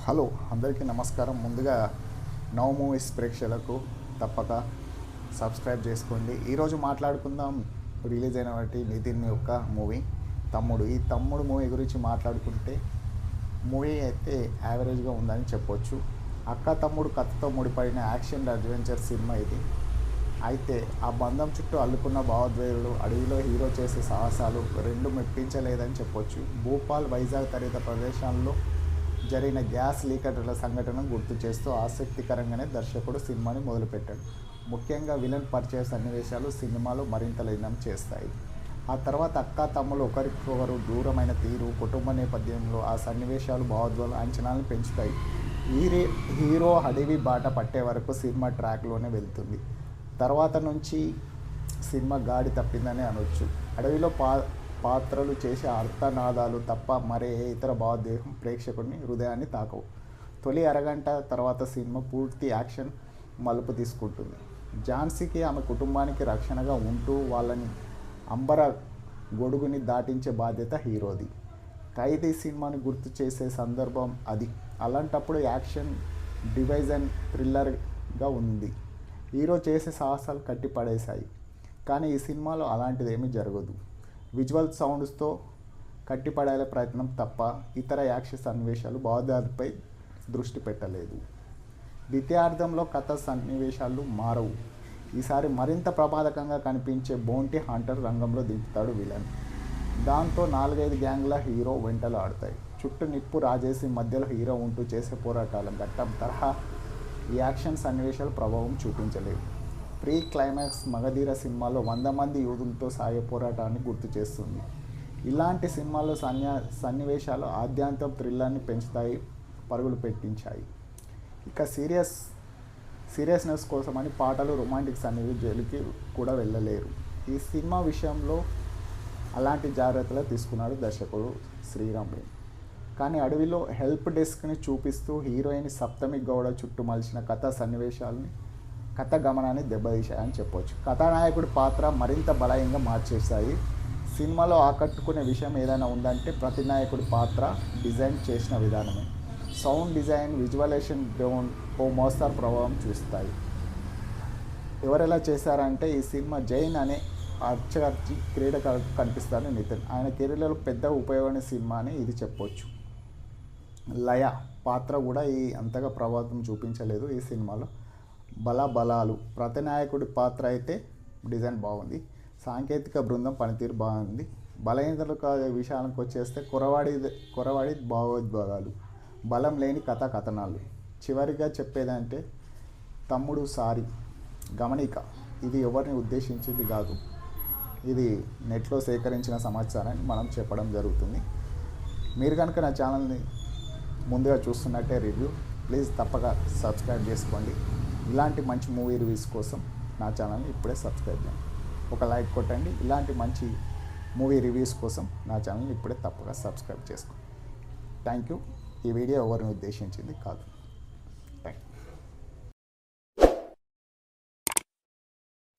Hello అందరికీ నమస్కారం. ముందుగా నౌ మూవీస్ ప్రేక్షకులకు తప్పక సబ్స్క్రైబ్ చేసుకోండి. ఈరోజు మాట్లాడుకుందాం రిలీజ్ అయిన వాటి నితిన్ యొక్క మూవీ తమ్ముడు. ఈ తమ్ముడు మూవీ గురించి మాట్లాడుకుంటే మూవీ అయితే యావరేజ్గా ఉందని చెప్పొచ్చు. అక్క తమ్ముడు కథతో ముడిపడిన యాక్షన్ అడ్వెంచర్ సినిమా ఇది. అయితే ఆ బంధం చుట్టూ అల్లుకున్న భావోద్వేగాలు, అడవిలో హీరో చేసే సాహసాలు రెండు మెప్పించలేదని చెప్పొచ్చు. భూపాల్, వైజాగ్ తదితర ప్రదేశాల్లో జరిగిన గ్యాస్ లీకేజీల సంఘటనను గుర్తు చేస్తూ ఆసక్తికరంగానే దర్శకుడు సినిమాని మొదలుపెట్టాడు. ముఖ్యంగా విలన్ పరిచయ సన్నివేశాలు సినిమాలో మరింత లీనం చేస్తాయి. ఆ తర్వాత అక్క తమ్ముళ్ళు ఒకరికొకరు దూరమైన తీరు, కుటుంబ నేపథ్యంలో ఆ సన్నివేశాలు భావోద్వేగాలు అంచనాలను పెంచుతాయి. హీరో అడవి బాట పట్టే వరకు సినిమా ట్రాక్లోనే వెళ్తుంది. తర్వాత నుంచి సినిమా గాడి తప్పిందని అనొచ్చు. అడవిలో పాత్రలు చేసే అర్థనాదాలు తప్ప మరే ఇతర భావోద్వేగం ప్రేక్షకుడిని హృదయాన్ని తాకవు. తొలి అరగంట తర్వాత సినిమా పూర్తి యాక్షన్ మలుపు తీసుకుంటుంది. ఝాన్సీకి ఆమె కుటుంబానికి రక్షణగా ఉంటూ వాళ్ళని అంబర గొడుగుని దాటించే బాధ్యత హీరోది. ఖైదీ సినిమాని గుర్తు చేసే సందర్భం అది. అలాంటప్పుడు యాక్షన్ డివైజన్ థ్రిల్లర్గా ఉంది. హీరో చేసే సాహసాలు కట్టిపడేశాయి. కానీ ఈ సినిమాలో అలాంటిదేమీ జరగదు. విజువల్ సౌండ్స్తో కట్టిపడేలా ప్రయత్నం తప్ప ఇతర యాక్షన్ సన్నివేశాలు భావోద్వేగాలపై దృష్టి పెట్టలేదు. ద్వితీయార్థంలో కథ సన్నివేశాలు మారవు. ఈసారి మరింత ప్రమాదకంగా కనిపించే బౌంటీ హంటర్ రంగంలో దింపుతాడు విలన్. దాంతో 4-5 గ్యాంగ్ల హీరో వెంటలు ఆడతాయి. చుట్టూ నిప్పు రాజేసి మధ్యలో హీరో ఉంటూ చేసే పోరాటాల ఘట్టం తరహా ఈ యాక్షన్ సన్నివేశాలు ప్రభావం చూపించలేవు. ప్రీ క్లైమాక్స్ మగధీర సినిమాలో 100 మంది యూదులతో సాగే పోరాటాన్ని గుర్తు చేస్తుంది. ఇలాంటి సినిమాల్లో సన్నివేశాలు ఆద్యంతం థ్రిల్లర్ని పెంచుతాయి, పరుగులు పెట్టించాయి. ఇక సీరియస్నెస్ కోసమని పాటలు, రొమాంటిక్ సన్నివేశాలకి కూడా వెళ్ళలేరు. ఈ సినిమా విషయంలో అలాంటి జాగ్రత్తలు తీసుకున్నాడు దర్శకుడు శ్రీరామ్. కానీ అడవిలో హెల్ప్ డెస్క్ని చూపిస్తూ హీరోయిన్ సప్తమి గౌడ చుట్టూ మలిచిన కథా సన్నివేశాలని కథ గమనాన్ని దెబ్బతీశాయని చెప్పొచ్చు. కథానాయకుడి పాత్ర మరింత బలంగా మార్చేశాయి. సినిమాలో ఆకట్టుకునే విషయం ఏదైనా ఉందంటే ప్రతినాయకుడి పాత్ర డిజైన్ చేసిన విధానమే. సౌండ్ డిజైన్, విజువలైజేషన్ ఓ మోస్తరు ప్రభావం చూస్తాయి. ఎవరెలా చేశారంటే ఈ సినిమా జైన్ అనే అర్చకర్చి క్రీడాకారుడు కనిపిస్తాడు నితిన్. ఆయన కెరీర్లో పెద్ద ఉపయోగమైన సినిమా అని ఇది చెప్పొచ్చు. లయ పాత్ర కూడా అంతగా ప్రభావం చూపించలేదు ఈ సినిమాలో. బలాలు ప్రతినాయకుడి పాత్ర అయితే డిజైన్ బాగుంది. సాంకేతిక బృందం పనితీరు బాగుంది. బలహీనతల విషయానికి వచ్చేస్తే కొరవాడి భావోద్వేగాలు, బలం లేని కథనాలు. చివరిగా చెప్పేదంటే తమ్ముడు సారీ గమనిక, ఇది ఎవరిని ఉద్దేశించింది కాదు. ఇది నెట్లో సేకరించిన సమాచారాన్ని మనం చెప్పడం జరుగుతుంది. మీరు కనుక నా ఛానల్ని ముందుగా చూస్తున్నట్టే ప్లీజ్ తప్పక సబ్స్క్రైబ్ చేసుకోండి. ఇలాంటి మంచి మూవీ రివ్యూస్ కోసం నా ఛానల్ని ఇప్పుడే సబ్స్క్రైబ్ చేయండి. ఒక లైక్ కొట్టండి. ఇలాంటి మంచి మూవీ రివ్యూస్ కోసం నా ఛానల్ని ఇప్పుడే తప్పక సబ్స్క్రైబ్ చేసుకోండి. Thank you. ఈ వీడియో ఎవరిని ఉద్దేశించింది కాదు.